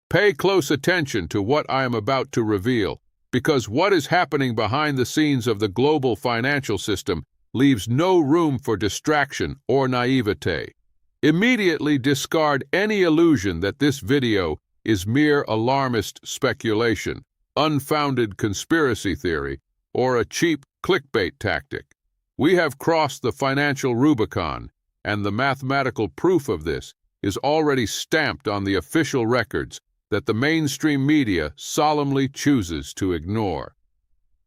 Pay close attention to what I am about to reveal, because what is happening behind the scenes of the global financial system leaves no room for distraction or naivete. Immediately discard any illusion that this video is mere alarmist speculation, unfounded conspiracy theory, or a cheap clickbait tactic. We have crossed the financial Rubicon, and the mathematical proof of this is already stamped on the official records that the mainstream media solemnly chooses to ignore.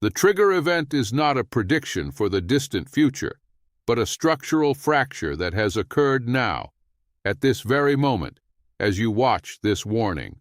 The trigger event is not a prediction for the distant future, but a structural fracture that has occurred now, at this very moment, as you watch this warning.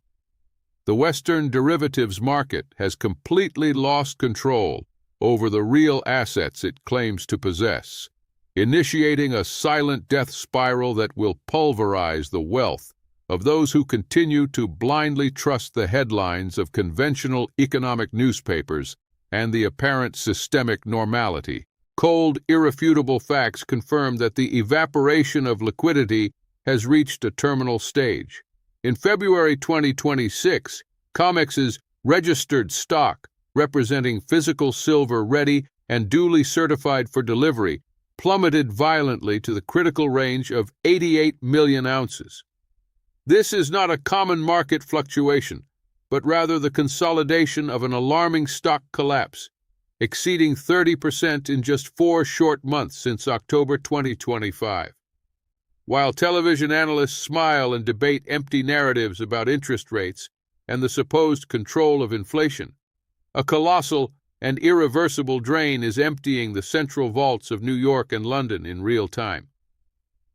The Western derivatives market has completely lost control over the real assets it claims to possess, initiating a silent death spiral that will pulverize the wealth of those who continue to blindly trust the headlines of conventional economic newspapers and the apparent systemic normality. Cold, irrefutable facts confirm that the evaporation of liquidity has reached a terminal stage. In February 2026, COMEX's registered stock, representing physical silver ready and duly certified for delivery, plummeted violently to the critical range of 88 million ounces. This is not a common market fluctuation, but rather the consolidation of an alarming stock collapse, exceeding 30% in just 4 short months since October 2025. While television analysts smile and debate empty narratives about interest rates and the supposed control of inflation, a colossal and irreversible drain is emptying the central vaults of New York and London in real time.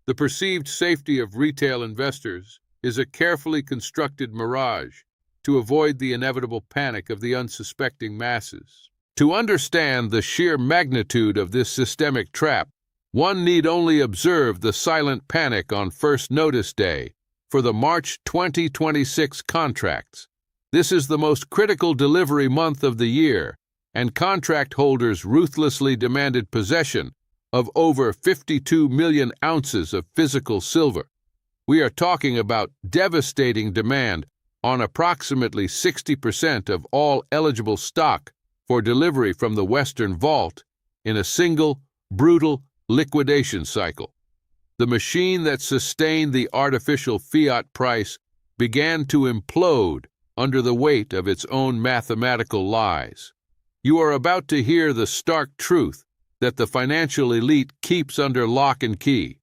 The perceived safety of retail investors is a carefully constructed mirage to avoid the inevitable panic of the unsuspecting masses. To understand the sheer magnitude of this systemic trap, one need only observe the silent panic on first notice day for the March 2026 contracts. This is the most critical delivery month of the year, and contract holders ruthlessly demanded possession of over 52 million ounces of physical silver. We are talking about devastating demand on approximately 60% of all eligible stock for delivery from the Western Vault in a single, brutal liquidation cycle. The machine that sustained the artificial fiat price began to implode under the weight of its own mathematical lies. You are about to hear the stark truth that the financial elite keeps under lock and key.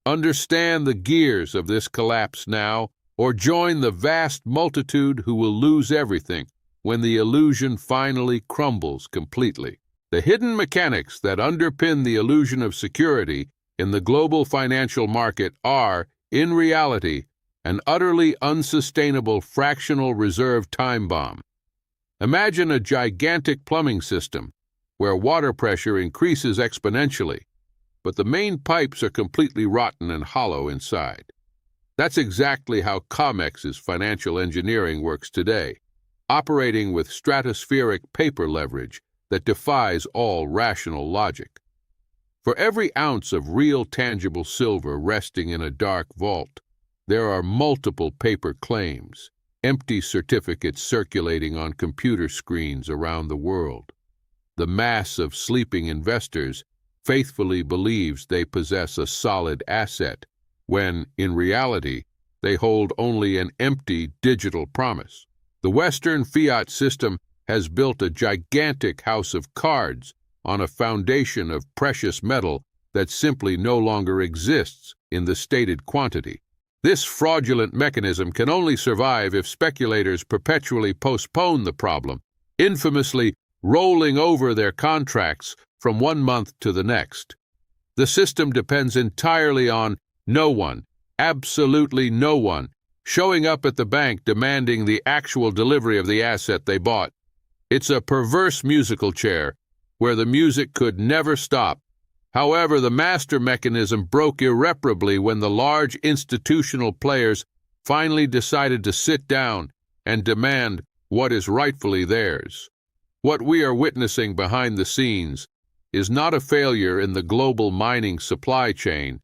Understand the gears of this collapse now, or join the vast multitude who will lose everything when the illusion finally crumbles completely. The hidden mechanics that underpin the illusion of security in the global financial market are, in reality, an utterly unsustainable fractional reserve time bomb. Imagine a gigantic plumbing system where water pressure increases exponentially, but the main pipes are completely rotten and hollow inside. That's exactly how COMEX's financial engineering works today, operating with stratospheric paper leverage that defies all rational logic. For every ounce of real tangible silver resting in a dark vault, there are multiple paper claims, empty certificates circulating on computer screens around the world. The mass of sleeping investors faithfully believes they possess a solid asset, when, in reality, they hold only an empty digital promise. The Western fiat system has built a gigantic house of cards on a foundation of precious metal that simply no longer exists in the stated quantity. This fraudulent mechanism can only survive if speculators perpetually postpone the problem, infamously rolling over their contracts from one month to the next. The system depends entirely on no one, absolutely no one, showing up at the bank demanding the actual delivery of the asset they bought. It's a perverse musical chair where the music could never stop. However, the master mechanism broke irreparably when the large institutional players finally decided to sit down and demand what is rightfully theirs. What we are witnessing behind the scenes is not a failure in the global mining supply chain,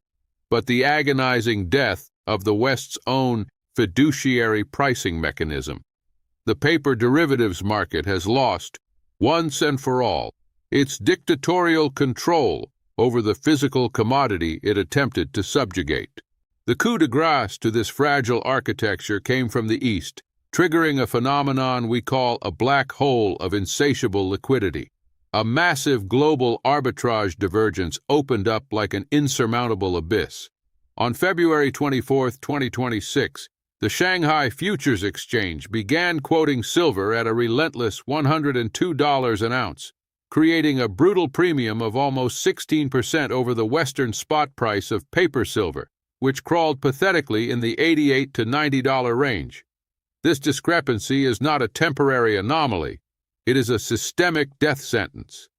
but the agonizing death of the West's own fiduciary pricing mechanism. The paper derivatives market has lost, once and for all, its dictatorial control over the physical commodity it attempted to subjugate. The coup de grace to this fragile architecture came from the East, triggering a phenomenon we call a black hole of insatiable liquidity. A massive global arbitrage divergence opened up like an insurmountable abyss. On February 24, 2026, the Shanghai Futures Exchange began quoting silver at a relentless $102 an ounce, creating a brutal premium of almost 16% over the Western spot price of paper silver, which crawled pathetically in the $88 to $90 range. This discrepancy is not a temporary anomaly. It is a systemic death sentence.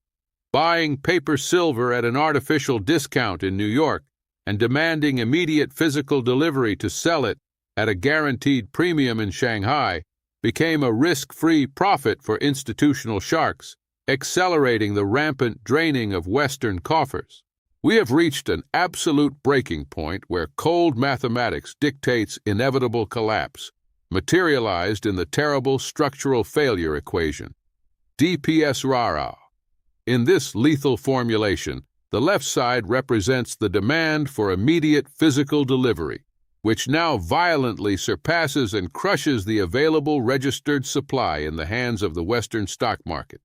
Buying paper silver at an artificial discount in New York and demanding immediate physical delivery to sell it at a guaranteed premium in Shanghai became a risk-free profit for institutional sharks, accelerating the rampant draining of Western coffers. We have reached an absolute breaking point where cold mathematics dictates inevitable collapse, materialized in the terrible structural failure equation. DPS rara. In this lethal formulation, the left side represents the demand for immediate physical delivery, which now violently surpasses and crushes the available registered supply in the hands of the Western stock market.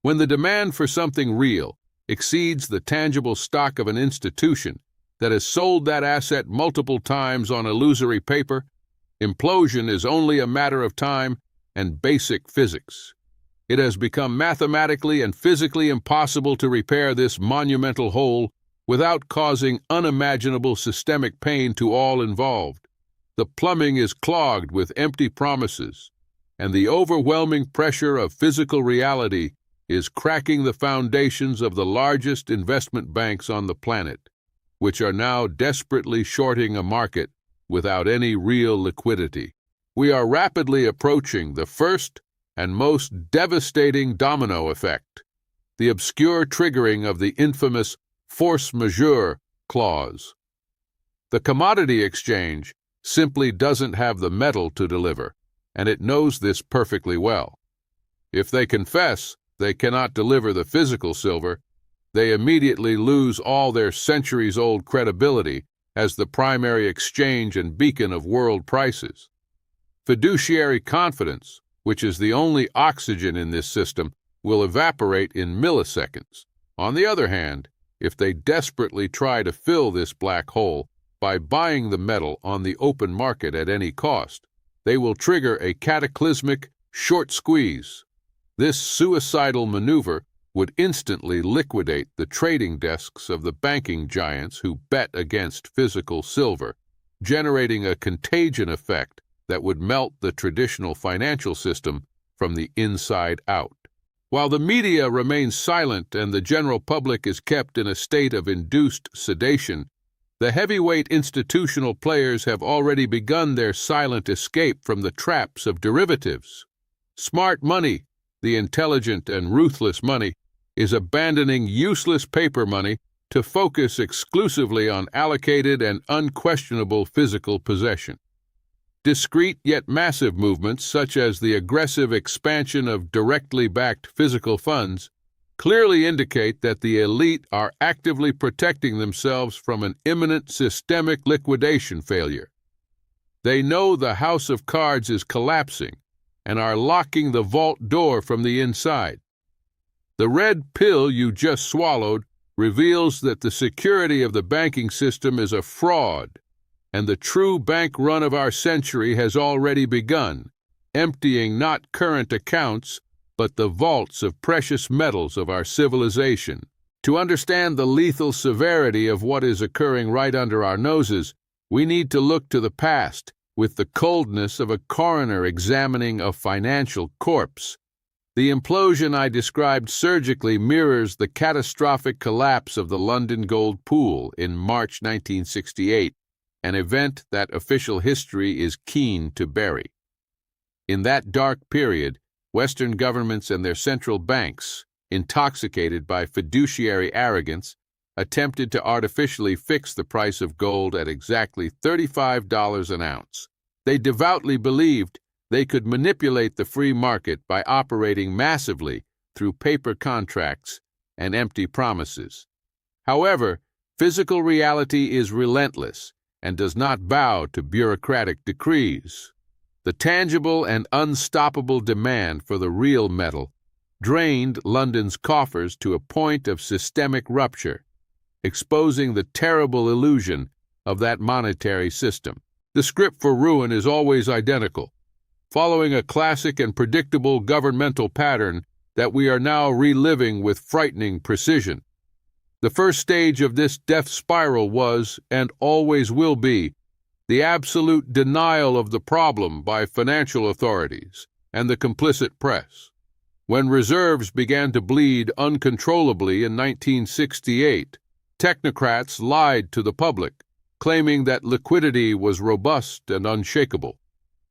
When the demand for something real exceeds the tangible stock of an institution that has sold that asset multiple times on illusory paper, implosion is only a matter of time and basic physics. It has become mathematically and physically impossible to repair this monumental hole without causing unimaginable systemic pain to all involved. The plumbing is clogged with empty promises, and the overwhelming pressure of physical reality is cracking the foundations of the largest investment banks on the planet, which are now desperately shorting a market without any real liquidity. We are rapidly approaching the first and most devastating domino effect, the obscure triggering of the infamous force majeure clause. The commodity exchange simply doesn't have the metal to deliver, and it knows this perfectly well. If they confess they cannot deliver the physical silver, they immediately lose all their centuries-old credibility as the primary exchange and beacon of world prices. Fiduciary confidence, which is the only oxygen in this system, will evaporate in milliseconds. On the other hand, if they desperately try to fill this black hole by buying the metal on the open market at any cost, they will trigger a cataclysmic short squeeze. This suicidal maneuver would instantly liquidate the trading desks of the banking giants who bet against physical silver, generating a contagion effect that would melt the traditional financial system from the inside out. While the media remains silent and the general public is kept in a state of induced sedation, the heavyweight institutional players have already begun their silent escape from the traps of derivatives. Smart money, the intelligent and ruthless money, is abandoning useless paper money to focus exclusively on allocated and unquestionable physical possession. Discrete yet massive movements, such as the aggressive expansion of directly backed physical funds, clearly indicate that the elite are actively protecting themselves from an imminent systemic liquidation failure. They know the house of cards is collapsing and are locking the vault door from the inside. The red pill you just swallowed reveals that the security of the banking system is a fraud, and the true bank run of our century has already begun, emptying not current accounts, but the vaults of precious metals of our civilization. To understand the lethal severity of what is occurring right under our noses, we need to look to the past with the coldness of a coroner examining a financial corpse. The implosion I described surgically mirrors the catastrophic collapse of the London Gold Pool in March 1968, an event that official history is keen to bury. In that dark period, Western governments and their central banks, intoxicated by fiduciary arrogance, attempted to artificially fix the price of gold at exactly $35 an ounce. They devoutly believed they could manipulate the free market by operating massively through paper contracts and empty promises. However, physical reality is relentless and does not bow to bureaucratic decrees. The tangible and unstoppable demand for the real metal drained London's coffers to a point of systemic rupture, exposing the terrible illusion of that monetary system. The script for ruin is always identical, following a classic and predictable governmental pattern that we are now reliving with frightening precision. The first stage of this death spiral was, and always will be, the absolute denial of the problem by financial authorities and the complicit press. When reserves began to bleed uncontrollably in 1968, technocrats lied to the public, claiming that liquidity was robust and unshakable.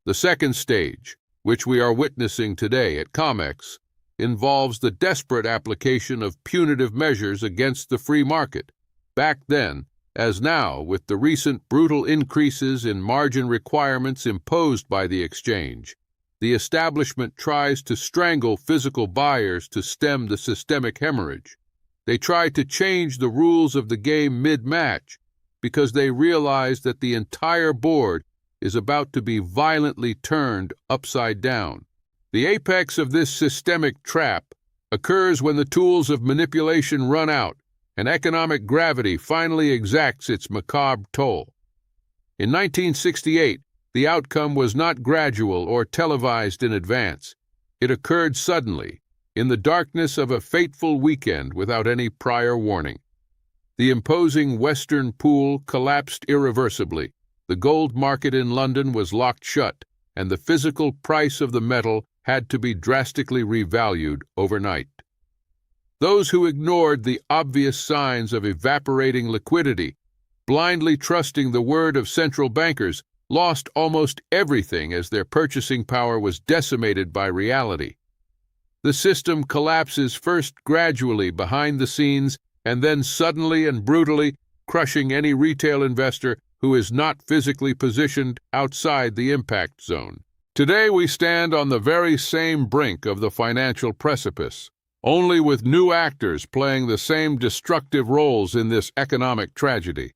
The second stage, which we are witnessing today at COMEX, involves the desperate application of punitive measures against the free market. Back then, as now, with the recent brutal increases in margin requirements imposed by the exchange, the establishment tries to strangle physical buyers to stem the systemic hemorrhage. They try to change the rules of the game mid-match because they realize that the entire board is about to be violently turned upside down. The apex of this systemic trap occurs when the tools of manipulation run out and economic gravity finally exacts its macabre toll. In 1968, the outcome was not gradual or televised in advance. It occurred suddenly, in the darkness of a fateful weekend without any prior warning. The imposing Western pool collapsed irreversibly. The gold market in London was locked shut, and the physical price of the metal had to be drastically revalued overnight. Those who ignored the obvious signs of evaporating liquidity, blindly trusting the word of central bankers, lost almost everything as their purchasing power was decimated by reality. The system collapses first gradually behind the scenes and then suddenly and brutally, crushing any retail investor who is not physically positioned outside the impact zone. Today we stand on the very same brink of the financial precipice, only with new actors playing the same destructive roles in this economic tragedy.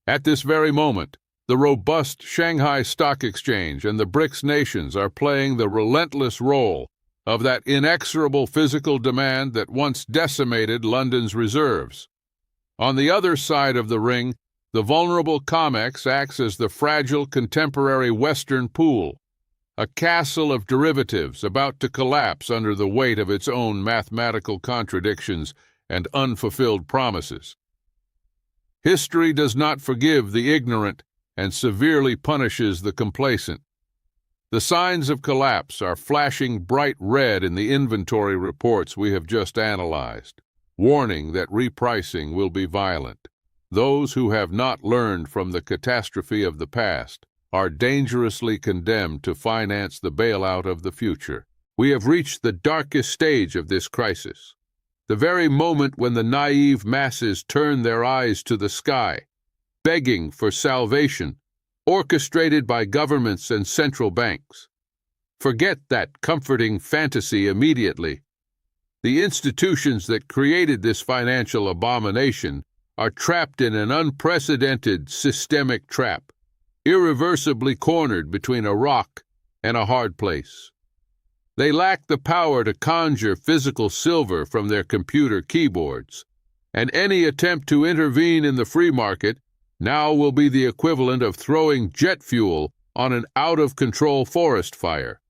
At this very moment, the robust Shanghai Stock Exchange and the BRICS nations are playing the relentless role of that inexorable physical demand that once decimated London's reserves. On the other side of the ring, the vulnerable COMEX acts as the fragile contemporary Western pool, a castle of derivatives about to collapse under the weight of its own mathematical contradictions and unfulfilled promises. History does not forgive the ignorant and severely punishes the complacent. The signs of collapse are flashing bright red in the inventory reports we have just analyzed, warning that repricing will be violent. Those who have not learned from the catastrophe of the past are dangerously condemned to finance the bailout of the future. We have reached the darkest stage of this crisis, the very moment when the naive masses turn their eyes to the sky, begging for salvation, orchestrated by governments and central banks. Forget that comforting fantasy immediately. The institutions that created this financial abomination are trapped in an unprecedented systemic trap, irreversibly cornered between a rock and a hard place. They lack the power to conjure physical silver from their computer keyboards, and any attempt to intervene in the free market now will be the equivalent of throwing jet fuel on an out-of-control forest fire.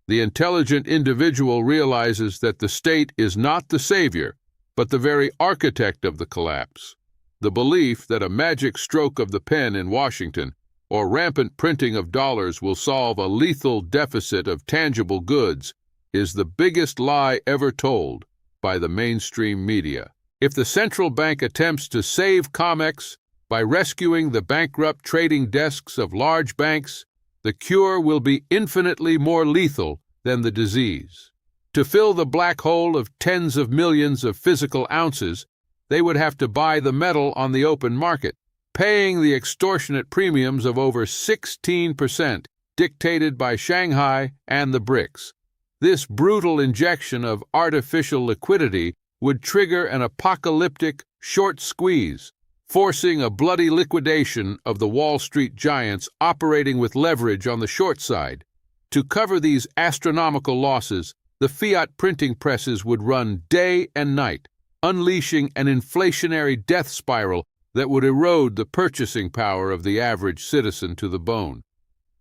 The intelligent individual realizes that the state is not the savior, but the very architect of the collapse. The belief that a magic stroke of the pen in Washington or rampant printing of dollars will solve a lethal deficit of tangible goods is the biggest lie ever told by the mainstream media. If the central bank attempts to save COMEX by rescuing the bankrupt trading desks of large banks, the cure will be infinitely more lethal than the disease. To fill the black hole of tens of millions of physical ounces, they would have to buy the metal on the open market, paying the extortionate premiums of over 16% dictated by Shanghai and the BRICS. This brutal injection of artificial liquidity would trigger an apocalyptic short squeeze, forcing a bloody liquidation of the Wall Street giants operating with leverage on the short side. To cover these astronomical losses, the fiat printing presses would run day and night, unleashing an inflationary death spiral that would erode the purchasing power of the average citizen to the bone.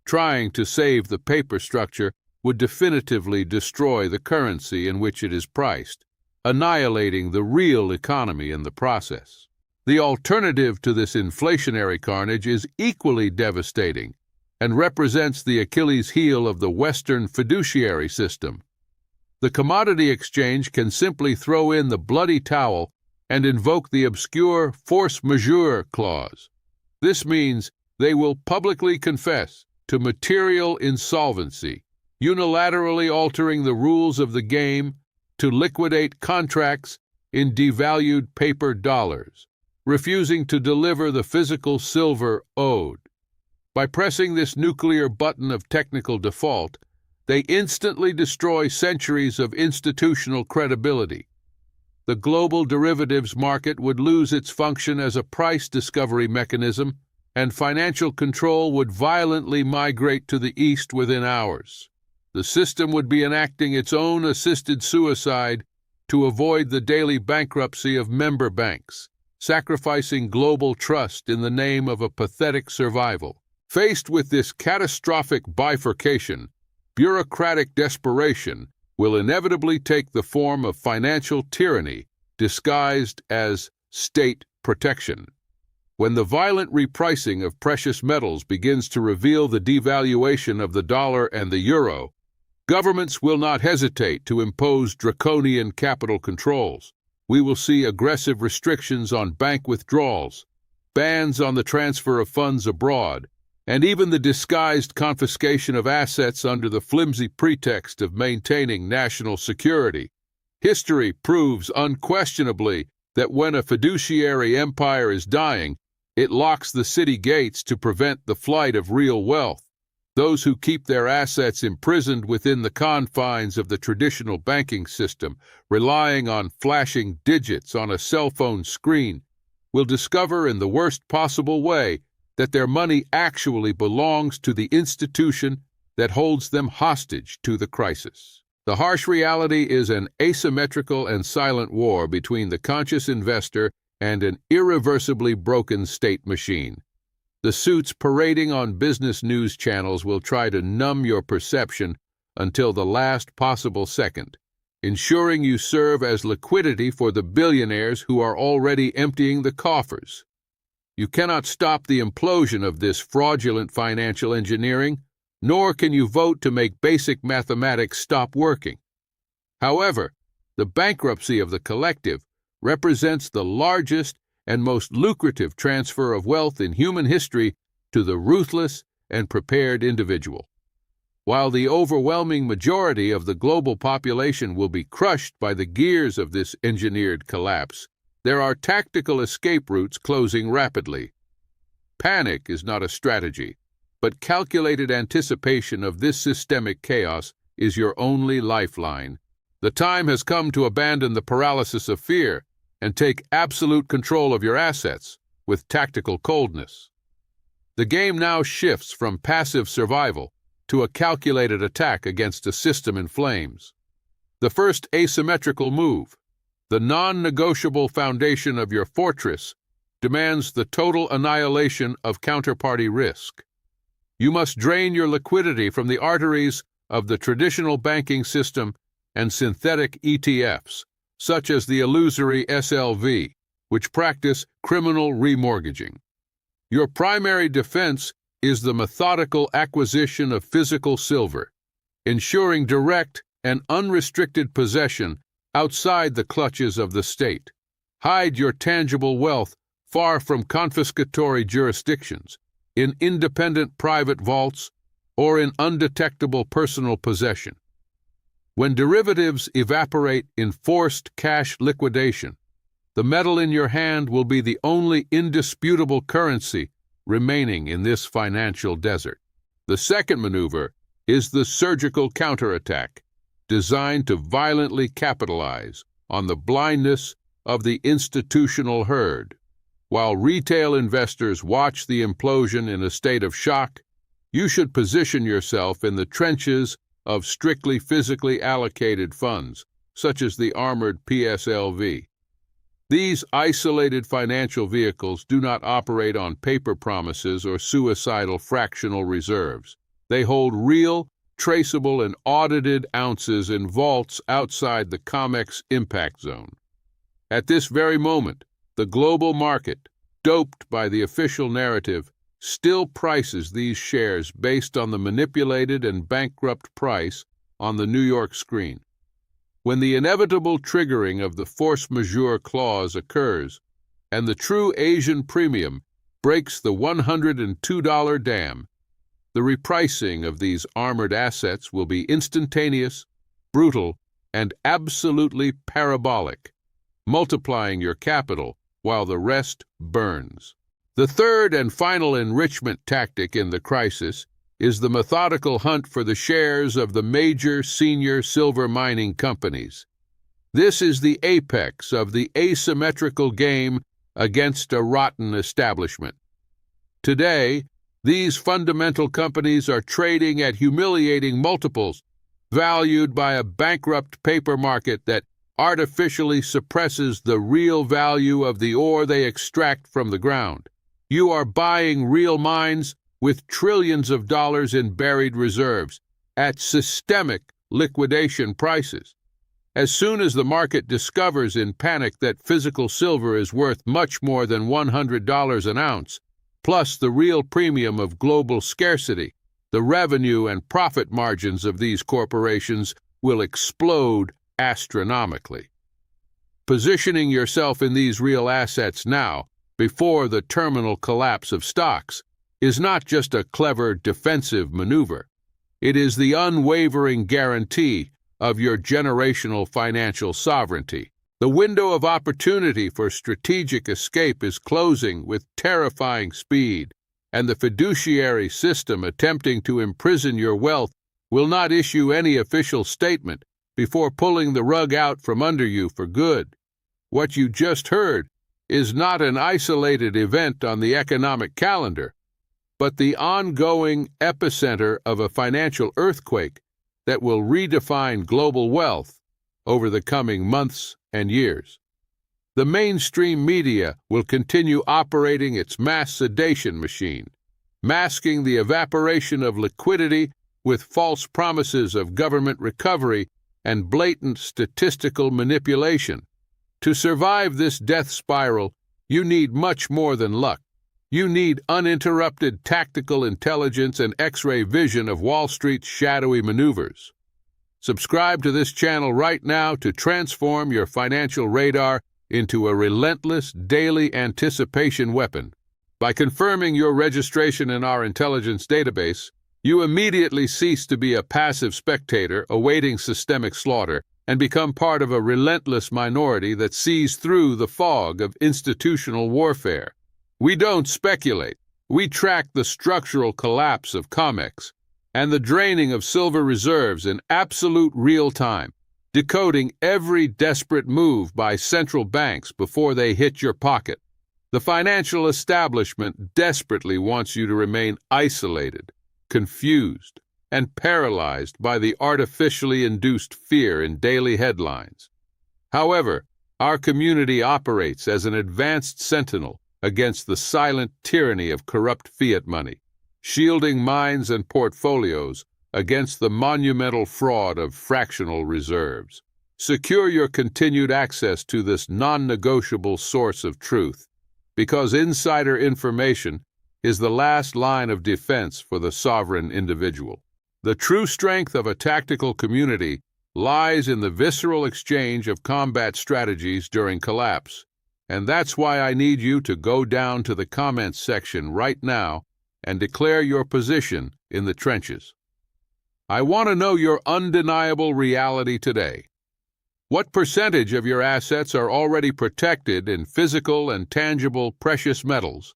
Trying to save the paper structure would definitively destroy the currency in which it is priced, annihilating the real economy in the process. The alternative to this inflationary carnage is equally devastating and represents the Achilles heel of the Western fiduciary system. The commodity exchange can simply throw in the bloody towel and invoke the obscure force majeure clause. This means they will publicly confess to material insolvency, unilaterally altering the rules of the game to liquidate contracts in devalued paper dollars, refusing to deliver the physical silver owed. By pressing this nuclear button of technical default, they instantly destroy centuries of institutional credibility. The global derivatives market would lose its function as a price discovery mechanism, and financial control would violently migrate to the East within hours. The system would be enacting its own assisted suicide to avoid the daily bankruptcy of member banks, sacrificing global trust in the name of a pathetic survival. Faced with this catastrophic bifurcation, bureaucratic desperation will inevitably take the form of financial tyranny disguised as state protection. When the violent repricing of precious metals begins to reveal the devaluation of the dollar and the euro, governments will not hesitate to impose draconian capital controls. We will see aggressive restrictions on bank withdrawals, bans on the transfer of funds abroad, and even the disguised confiscation of assets under the flimsy pretext of maintaining national security. History proves unquestionably that when a fiduciary empire is dying, it locks the city gates to prevent the flight of real wealth. Those who keep their assets imprisoned within the confines of the traditional banking system, relying on flashing digits on a cell phone screen, will discover in the worst possible way that their money actually belongs to the institution that holds them hostage to the crisis. The harsh reality is an asymmetrical and silent war between the conscious investor and an irreversibly broken state machine. The suits parading on business news channels will try to numb your perception until the last possible second, ensuring you serve as liquidity for the billionaires who are already emptying the coffers. You cannot stop the implosion of this fraudulent financial engineering, nor can you vote to make basic mathematics stop working. However, the bankruptcy of the collective represents the largest and most lucrative transfer of wealth in human history to the ruthless and prepared individual. While the overwhelming majority of the global population will be crushed by the gears of this engineered collapse, there are tactical escape routes closing rapidly. Panic is not a strategy, but calculated anticipation of this systemic chaos is your only lifeline. The time has come to abandon the paralysis of fear and take absolute control of your assets with tactical coldness. The game now shifts from passive survival to a calculated attack against a system in flames. The first asymmetrical move, the non-negotiable foundation of your fortress, demands the total annihilation of counterparty risk. You must drain your liquidity from the arteries of the traditional banking system and synthetic ETFs, such as the illusory SLV, which practice criminal remortgaging. Your primary defense is the methodical acquisition of physical silver, ensuring direct and unrestricted possession outside the clutches of the state. Hide your tangible wealth far from confiscatory jurisdictions, in independent private vaults, or in undetectable personal possession. When derivatives evaporate in forced cash liquidation, the metal in your hand will be the only indisputable currency remaining in this financial desert. The second maneuver is the surgical counterattack, designed to violently capitalize on the blindness of the institutional herd. While retail investors watch the implosion in a state of shock, you should position yourself in the trenches of strictly physically allocated funds, such as the armored PSLV. These isolated financial vehicles do not operate on paper promises or suicidal fractional reserves. They hold real, traceable, and audited ounces in vaults outside the COMEX impact zone. At this very moment, the global market, doped by the official narrative, still prices these shares based on the manipulated and bankrupt price on the New York screen. When the inevitable triggering of the force majeure clause occurs and the true Asian premium breaks the $102 dam, the repricing of these armored assets will be instantaneous, brutal, and absolutely parabolic, multiplying your capital while the rest burns. The third and final enrichment tactic in the crisis is the methodical hunt for the shares of the major senior silver mining companies. This is the apex of the asymmetrical game against a rotten establishment. Today, these fundamental companies are trading at humiliating multiples, valued by a bankrupt paper market that artificially suppresses the real value of the ore they extract from the ground. You are buying real mines with trillions of dollars in buried reserves at systemic liquidation prices. As soon as the market discovers in panic that physical silver is worth much more than $100 an ounce, plus the real premium of global scarcity, the revenue and profit margins of these corporations will explode astronomically. Positioning yourself in these real assets now, before the terminal collapse of stocks, is not just a clever defensive maneuver. It is the unwavering guarantee of your generational financial sovereignty. The window of opportunity for strategic escape is closing with terrifying speed, and the fiduciary system attempting to imprison your wealth will not issue any official statement before pulling the rug out from under you for good. What you just heard is not an isolated event on the economic calendar, but the ongoing epicenter of a financial earthquake that will redefine global wealth over the coming months and years. The mainstream media will continue operating its mass sedation machine, masking the evaporation of liquidity with false promises of government recovery and blatant statistical manipulation. To survive this death spiral, you need much more than luck. You need uninterrupted tactical intelligence and X-ray vision of Wall Street's shadowy maneuvers. Subscribe to this channel right now to transform your financial radar into a relentless daily anticipation weapon. By confirming your registration in our intelligence database, you immediately cease to be a passive spectator awaiting systemic slaughter and become part of a relentless minority that sees through the fog of institutional warfare. We don't speculate. We track the structural collapse of COMEX and the draining of silver reserves in absolute real time, decoding every desperate move by central banks before they hit your pocket. The financial establishment desperately wants you to remain isolated, confused, and paralyzed by the artificially induced fear in daily headlines. However, our community operates as an advanced sentinel against the silent tyranny of corrupt fiat money, shielding minds and portfolios against the monumental fraud of fractional reserves. Secure your continued access to this non-negotiable source of truth, because insider information is the last line of defense for the sovereign individual. The true strength of a tactical community lies in the visceral exchange of combat strategies during collapse, and that's why I need you to go down to the comments section right now and declare your position in the trenches. I want to know your undeniable reality today. What percentage of your assets are already protected in physical and tangible precious metals?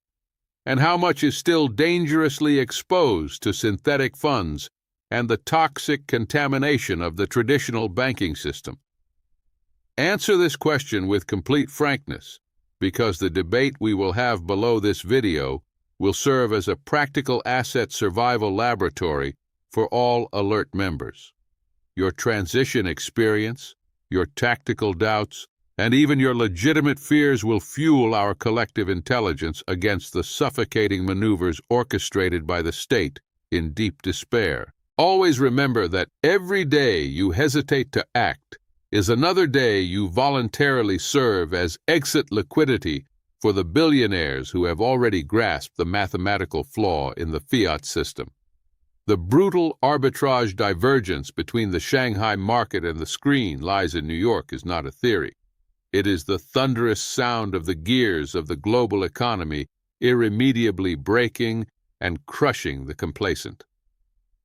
and how much is still dangerously exposed to synthetic funds and the toxic contamination of the traditional banking system? Answer this question with complete frankness, because the debate we will have below this video will serve as a practical asset survival laboratory for all alert members. Your transition experience, your tactical doubts, and even your legitimate fears will fuel our collective intelligence against the suffocating maneuvers orchestrated by the state in deep despair. Always remember that every day you hesitate to act is another day you voluntarily serve as exit liquidity for the billionaires who have already grasped the mathematical flaw in the fiat system. The brutal arbitrage divergence between the Shanghai market and the screen lies in New York is not a theory. It is the thunderous sound of the gears of the global economy irremediably breaking and crushing the complacent.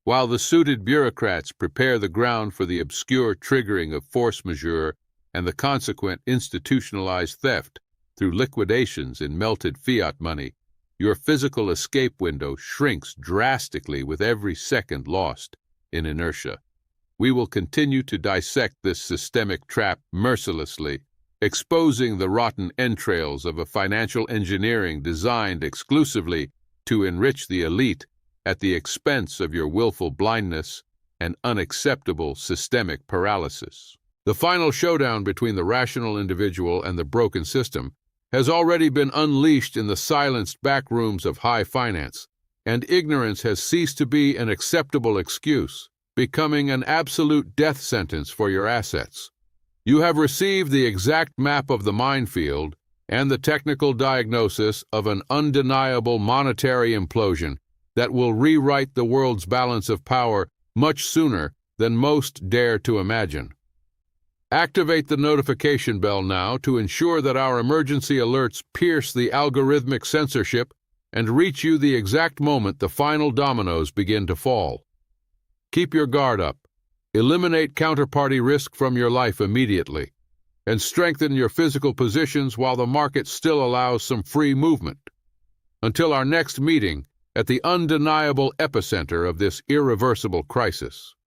While the suited bureaucrats prepare the ground for the obscure triggering of force majeure and the consequent institutionalized theft through liquidations in melted fiat money, your physical escape window shrinks drastically with every second lost in inertia. We will continue to dissect this systemic trap mercilessly, exposing the rotten entrails of a financial engineering designed exclusively to enrich the elite at the expense of your willful blindness and unacceptable systemic paralysis. The final showdown between the rational individual and the broken system has already been unleashed in the silenced backrooms of high finance, and ignorance has ceased to be an acceptable excuse, becoming an absolute death sentence for your assets. You have received the exact map of the minefield and the technical diagnosis of an undeniable monetary implosion that will rewrite the world's balance of power much sooner than most dare to imagine. Activate the notification bell now to ensure that our emergency alerts pierce the algorithmic censorship and reach you the exact moment the final dominoes begin to fall. Keep your guard up, eliminate counterparty risk from your life immediately, and strengthen your physical positions while the market still allows some free movement. Until our next meeting, at the undeniable epicenter of this irreversible crisis.